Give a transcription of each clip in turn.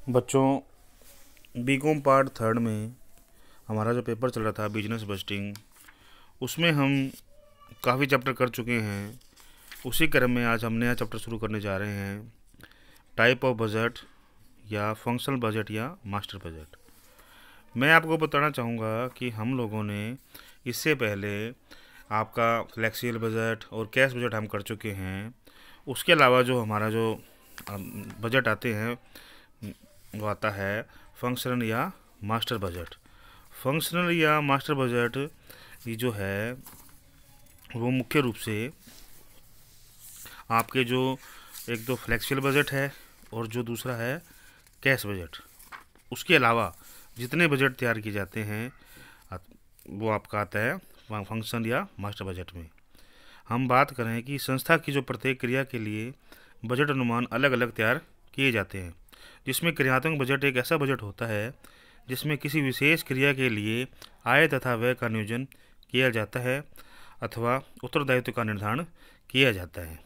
बच्चों, BCom part third में हमारा जो पेपर चल रहा था बिजनेस बस्टिंग, उसमें हम काफ़ी चैप्टर कर चुके हैं। उसी क्रम में आज हम नया चैप्टर शुरू करने जा रहे हैं, टाइप ऑफ बजट या फंक्शनल बजट या मास्टर बजट। मैं आपको बताना चाहूँगा कि हम लोगों ने इससे पहले आपका फ्लेक्सिबल बजट और कैश बजट हम कर चुके हैं। उसके अलावा जो हमारा जो बजट आते हैं वो आता है फंक्शनल या मास्टर बजट। फंक्शनल या मास्टर बजट ये जो है वो मुख्य रूप से आपके जो एक तो फ्लेक्सिबल बजट है और जो दूसरा है कैश बजट, उसके अलावा जितने बजट तैयार किए जाते हैं वो आपका आता है फंक्शन या मास्टर बजट में। हम बात करें कि संस्था की जो प्रत्येक क्रिया के लिए बजट अनुमान अलग अलग तैयार किए जाते हैं, जिसमें क्रियात्मक बजट एक ऐसा बजट होता है जिसमें किसी विशेष क्रिया के लिए आय तथा व्यय का नियोजन किया जाता है अथवा उत्तरदायित्व का निर्धारण किया जाता है।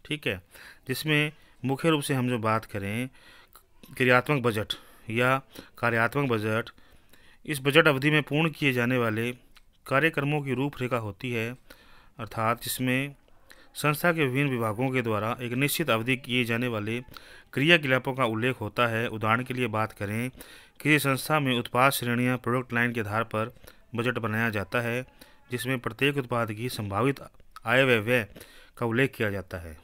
ठीक है, जिसमें मुख्य रूप से हम जो बात करें क्रियात्मक बजट या कार्यात्मक बजट, इस बजट अवधि में पूर्ण किए जाने वाले कार्यक्रमों की रूपरेखा होती है, अर्थात जिसमें संस्था के विभिन्न विभागों के द्वारा एक निश्चित अवधि किए जाने वाले क्रियाकलापों का उल्लेख होता है। उदाहरण के लिए बात करें, किसी संस्था में उत्पाद श्रेणियां प्रोडक्ट लाइन के आधार पर बजट बनाया जाता है, जिसमें प्रत्येक उत्पाद की संभावित आय व व्यय का उल्लेख किया जाता है।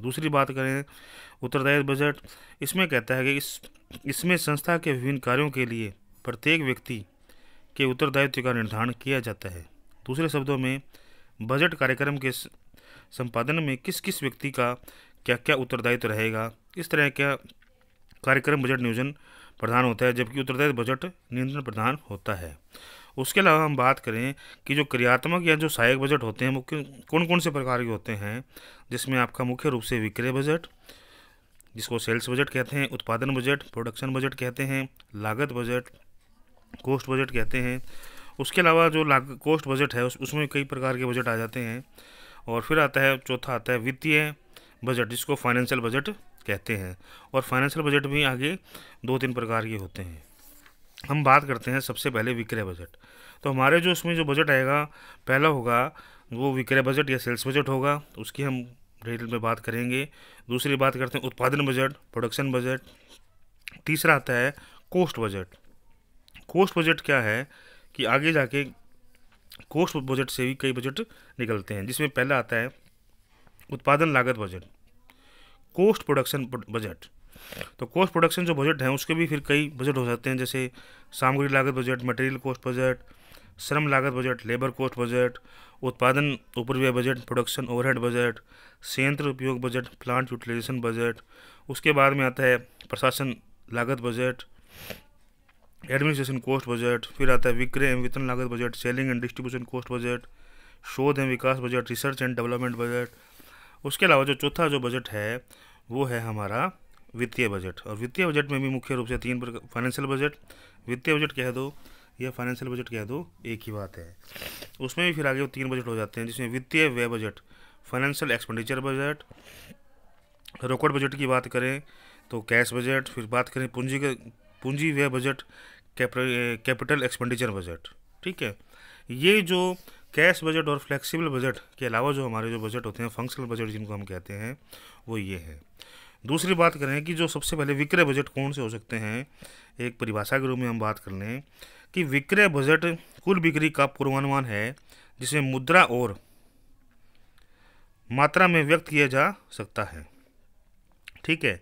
दूसरी बात करें उत्तरदायित्व बजट, इसमें कहता है कि इसमें संस्था के विभिन्न कार्यों के लिए प्रत्येक व्यक्ति के उत्तरदायित्व का निर्धारण किया जाता है। दूसरे शब्दों में बजट कार्यक्रम के संपादन में किस किस व्यक्ति का क्या क्या उत्तरदायित्व रहेगा, इस तरह का कार्यक्रम बजट नियोजन प्रधान होता है, जबकि उत्तरदायित्व बजट नियंत्रण प्रधान होता है। उसके अलावा हम बात करें कि जो क्रियात्मक या जो सहायक बजट होते हैं मुख्य कौन कौन से प्रकार के होते हैं, जिसमें आपका मुख्य रूप से विक्रय बजट, जिसको सेल्स बजट कहते हैं, उत्पादन बजट, प्रोडक्शन बजट कहते हैं, लागत बजट, कॉस्ट बजट कहते हैं। उसके अलावा जो कॉस्ट बजट है उसमें कई प्रकार के बजट आ जाते हैं। और फिर आता है चौथा आता है वित्तीय बजट, जिसको फाइनेंशियल बजट कहते हैं। और फाइनेंशियल बजट भी आगे 2-3 प्रकार के होते हैं। हम बात करते हैं सबसे पहले विक्रय बजट। तो हमारे जो उसमें जो बजट आएगा पहला होगा वो विक्रय बजट या सेल्स बजट होगा, उसकी हम डिटेल में बात करेंगे। दूसरी बात करते हैं उत्पादन बजट, प्रोडक्शन बजट। तीसरा आता है कॉस्ट बजट। कॉस्ट बजट क्या है कि आगे जाके कॉस्ट बजट से भी कई बजट निकलते हैं, जिसमें पहला आता है उत्पादन लागत बजट, कॉस्ट प्रोडक्शन बजट। तो कॉस्ट प्रोडक्शन जो बजट है उसके भी फिर कई बजट हो जाते हैं, जैसे सामग्री लागत बजट, मटेरियल कॉस्ट बजट, श्रम लागत बजट, लेबर कॉस्ट बजट, उत्पादन उपरिव्यय बजट, प्रोडक्शन ओवरहेड बजट, संयंत्र उपयोग बजट, प्लांट यूटिलाइजेशन बजट। उसके बाद में आता है प्रशासन लागत बजट, एडमिनिस्ट्रेशन कॉस्ट बजट। फिर आता है विक्रय एवं वितरण लागत budget, selling and distribution cost budget, शोध एवं विकास budget, research and development budget. उसके अलावा जो चौथा जो बजट है वो है हमारा वित्तीय बजट। और वित्तीय बजट में भी मुख्य रूप से 3 प्रकार, फाइनेंशियल बजट, वित्तीय बजट कह दो या फाइनेंशियल बजट कह दो, एक ही बात है। उसमें भी फिर आगे 3 बजट हो जाते हैं, जिसमें वित्तीय व्यय बजट, फाइनेंशियल एक्सपेंडिचर बजट। रोकड़ बजट की बात करें तो कैश बजट। फिर बात करें पूंजी व्यय बजट, कैपिटल एक्सपेंडिचर बजट। ठीक है, ये जो कैश बजट और फ्लेक्सिबल बजट के अलावा जो हमारे जो बजट होते हैं फंक्शनल बजट जिनको हम कहते हैं वो ये है। दूसरी बात करें कि जो सबसे पहले विक्रय बजट कौन से हो सकते हैं, एक परिभाषा के रूप में हम बात कर लें कि विक्रय बजट कुल बिक्री का पूर्वानुमान है, जिसे मुद्रा और मात्रा में व्यक्त किया जा सकता है। ठीक है,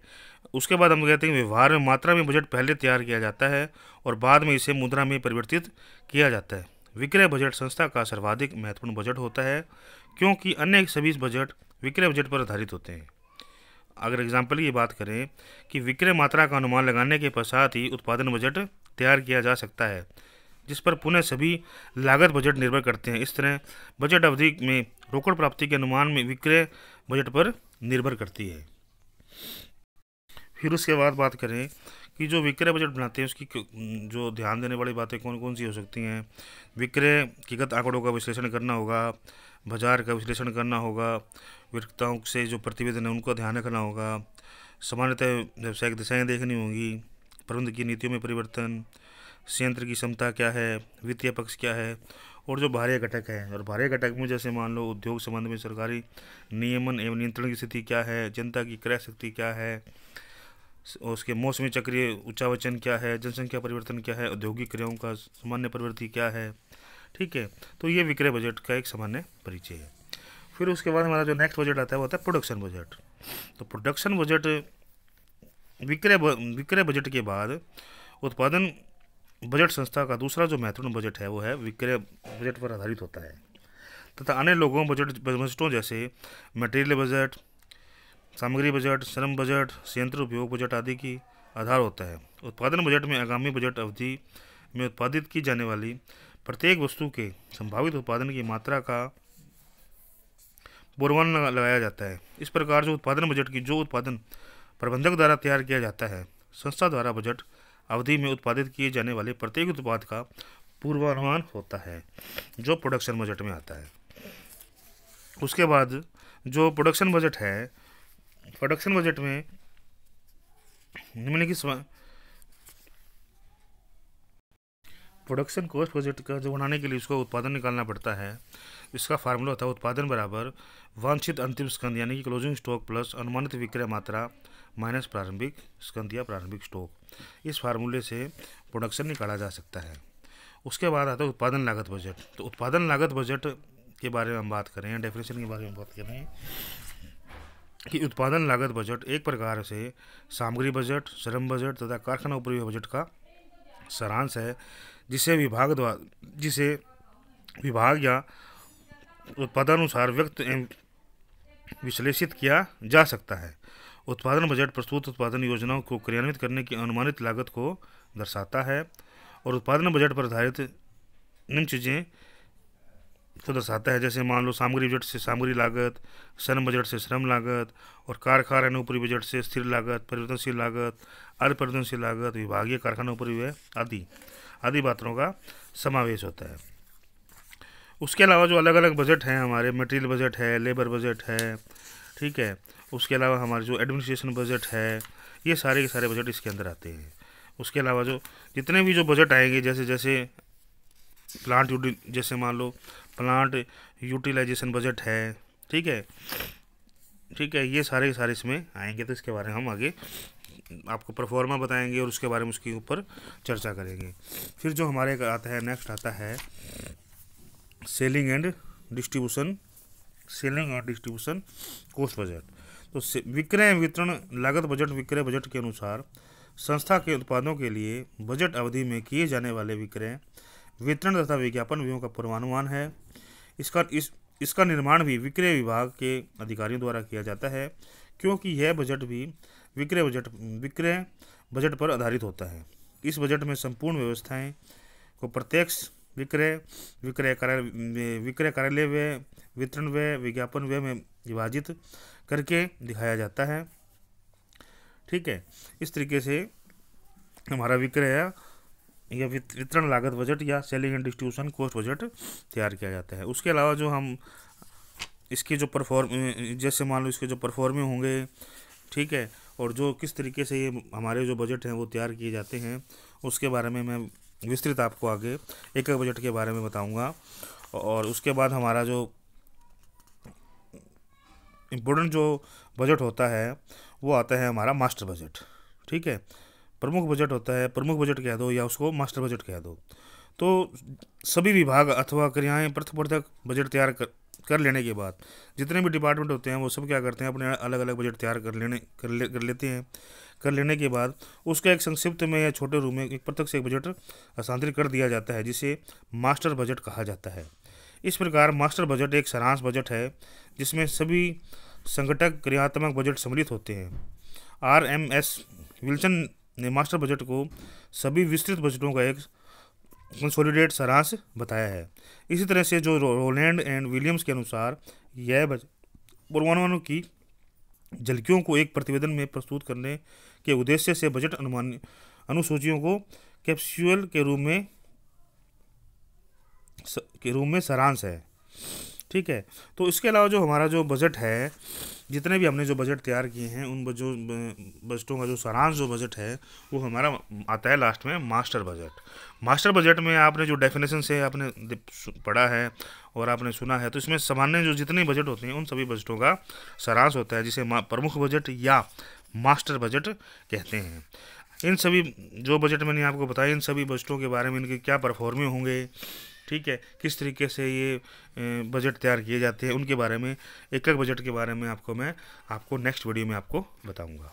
उसके बाद हम कहते हैं व्यवहार में मात्रा में बजट पहले तैयार किया जाता है और बाद में इसे मुद्रा में परिवर्तित किया जाता है। विक्रय बजट संस्था का सर्वाधिक महत्वपूर्ण बजट होता है, क्योंकि अन्य सभी बजट विक्रय बजट पर आधारित होते हैं। अगर एग्जाम्पल की बात करें कि विक्रय मात्रा का अनुमान लगाने के पश्चात ही उत्पादन बजट तैयार किया जा सकता है, जिस पर पुनः सभी लागत बजट निर्भर करते हैं। इस तरह बजट अवधि में रोकड़ प्राप्ति के अनुमान में विक्रय बजट पर निर्भर करती है। फिर उसके बाद बात करें कि जो विक्रय बजट बनाते हैं उसकी जो ध्यान देने वाली बातें कौन कौन सी हो सकती हैं। विक्रय की गत आंकड़ों का विश्लेषण करना होगा, बाजार का विश्लेषण करना होगा, विक्रेताओं से जो प्रतिवेदन है उनको ध्यान रखना होगा, सामान्यतः व्यावसायिक दिशाएं देखनी होंगी, प्रबंध की नीतियों में परिवर्तन, संयंत्र की क्षमता क्या है, वित्तीय पक्ष क्या है, और जो बाह्य घटक है। और बाह्य घटक में जैसे मान लो उद्योग संबंध में सरकारी नियमन एवं नियंत्रण की स्थिति क्या है, जनता की क्रय शक्ति क्या है, और उसके मौसमी चक्रीय उच्चावचन क्या है, जनसंख्या परिवर्तन क्या है, औद्योगिक क्रियाओं का सामान्य प्रवृत्ति क्या है। ठीक है, तो ये विक्रय बजट का एक सामान्य परिचय है। फिर उसके बाद हमारा जो नेक्स्ट बजट आता है वो होता है प्रोडक्शन बजट। तो प्रोडक्शन बजट विक्रय बजट के बाद उत्पादन बजट संस्था का दूसरा जो महत्वपूर्ण बजट है वो है विक्रय बजट पर आधारित होता है तथा अन्य लोगों बजटों जैसे मटेरियल बजट, सामग्री बजट, श्रम बजट, संयंत्र उपयोग बजट आदि की आधार होता है। उत्पादन बजट में आगामी बजट अवधि में उत्पादित की जाने वाली प्रत्येक वस्तु के संभावित उत्पादन की मात्रा का पूर्वानुमान लगाया जाता है। इस प्रकार जो उत्पादन बजट की जो उत्पादन प्रबंधक द्वारा तैयार किया जाता है, संस्था द्वारा बजट अवधि में उत्पादित किए जाने वाले प्रत्येक उत्पाद का पूर्वानुमान होता है, जो प्रोडक्शन बजट में आता है। उसके बाद जो प्रोडक्शन बजट है, प्रोडक्शन बजट में निम्नलिखित प्रोडक्शन कॉस्ट बजट का जो बनाने के लिए उसको उत्पादन निकालना पड़ता है। इसका फार्मूला होता है उत्पादन बराबर वांछित अंतिम स्कंद यानी कि क्लोजिंग स्टॉक प्लस अनुमानित विक्रय मात्रा माइनस प्रारंभिक स्कंद या प्रारंभिक स्टॉक। इस फार्मूले से प्रोडक्शन निकाला जा सकता है। उसके बाद आता है उत्पादन लागत बजट। तो उत्पादन लागत बजट के बारे में हम बात करें, डेफिनेशन के बारे में बात करें कि उत्पादन लागत बजट एक प्रकार से सामग्री बजट, श्रम बजट तथा कारखाना उपरिव्यय बजट का सारांश है, जिसे विभाग या उत्पादानुसार व्यक्त एवं विश्लेषित किया जा सकता है। उत्पादन बजट प्रस्तुत उत्पादन योजनाओं को क्रियान्वित करने की अनुमानित लागत को दर्शाता है और उत्पादन बजट पर आधारित निम्न चीज़ें को दर्शाता है, जैसे मान लो सामग्री बजट से सामग्री लागत, श्रम बजट से श्रम लागत, और कारखाना उपरी बजट से स्थिर लागत, परिवर्तनशील लागत, अर्ध परिवर्तनशील लागत, विभागीय कारखाना उपरिव्यय आदि बातों का समावेश होता है। उसके अलावा जो अलग अलग बजट हैं हमारे, मटेरियल बजट है, लेबर बजट है, ठीक है, उसके अलावा हमारे जो एडमिनिस्ट्रेशन बजट है, ये सारे के सारे बजट इसके अंदर आते हैं। उसके अलावा जो जितने भी जो बजट आएंगे, जैसे जैसे मान लो प्लांट यूटिलाइजेशन बजट है, ठीक है, ये सारे के सारे इसमें आएंगे। तो इसके बारे में हम आगे आपको प्रोफॉर्मा बताएंगे और उसके बारे में उसके ऊपर चर्चा करेंगे। फिर जो हमारे आता है नेक्स्ट आता है selling and distribution cost budget. तो विक्रय वितरण लागत बजट विक्रय बजट के अनुसार संस्था के उत्पादों के लिए बजट अवधि में किए जाने वाले विक्रय, वितरण तथा विज्ञापन व्ययों का पूर्वानुमान है। इसका निर्माण भी विक्रय विभाग के अधिकारियों द्वारा किया जाता है, क्योंकि यह बजट भी विक्रय बजट पर आधारित होता है। इस बजट में संपूर्ण व्यवस्थाएं को प्रत्यक्ष विक्रय कार्यालय व्यय, वितरण व्यय, विज्ञापन व्यय में विभाजित करके दिखाया जाता है। ठीक है, इस तरीके से हमारा विक्रय या वितरण लागत बजट या selling and distribution cost budget तैयार किया जाता है। उसके अलावा जो हम इसके जो जैसे मान लो इसके जो परफॉर्मिंग होंगे, ठीक है, और जो किस तरीके से ये हमारे जो बजट हैं वो तैयार किए जाते हैं, उसके बारे में मैं विस्तृत आपको आगे एक बजट के बारे में बताऊंगा। और उसके बाद हमारा जो इम्पोर्टेंट जो बजट होता है वो आता है हमारा मास्टर बजट। ठीक है, प्रमुख बजट होता है, प्रमुख बजट कह दो या उसको मास्टर बजट कह दो। तो सभी विभाग अथवा क्रियाएं पृथक बजट तैयार कर लेने के बाद जितने भी डिपार्टमेंट होते हैं वो सब क्या करते हैं, अपने अलग अलग बजट तैयार कर लेते हैं। कर लेने के बाद उसका एक संक्षिप्त में या छोटे रूप में एक पृथक से एक बजट हस्तांतरित कर दिया जाता है, जिसे मास्टर बजट कहा जाता है। इस प्रकार मास्टर बजट एक सारांश बजट है जिसमें सभी संगठक क्रियात्मक बजट सम्मिलित होते हैं। RMS विल्सन ने मास्टर बजट को सभी विस्तृत बजटों का एक कंसोलिडेट सारांश बताया है। इसी तरह से जो रोलैंड एंड विलियम्स के अनुसार यह पूर्वानुमानों की झलकियों को एक प्रतिवेदन में प्रस्तुत करने के उद्देश्य से बजट अनुसूचियों को कैप्सूल के रूप में सारांश है। ठीक है। तो इसके अलावा जो हमारा जो बजट है, जितने भी हमने जो बजट तैयार किए हैं उन बजटों का जो सारांश जो बजट है वो हमारा आता है लास्ट में मास्टर बजट। मास्टर बजट में आपने जो डेफिनेशन से आपने पढ़ा है और आपने सुना है, तो इसमें सामान्य जो जितने बजट होते हैं उन सभी बजटों का सारांश होता है, जिसे प्रमुख बजट या मास्टर बजट कहते हैं। इन सभी जो बजट मैंने आपको बताया, इन सभी बजटों के बारे में, इनके क्या परफॉर्मे होंगे, ठीक है, किस तरीके से ये बजट तैयार किए जाते हैं, उनके बारे में, एक एक बजट के बारे में मैं आपको नेक्स्ट वीडियो में आपको बताऊंगा।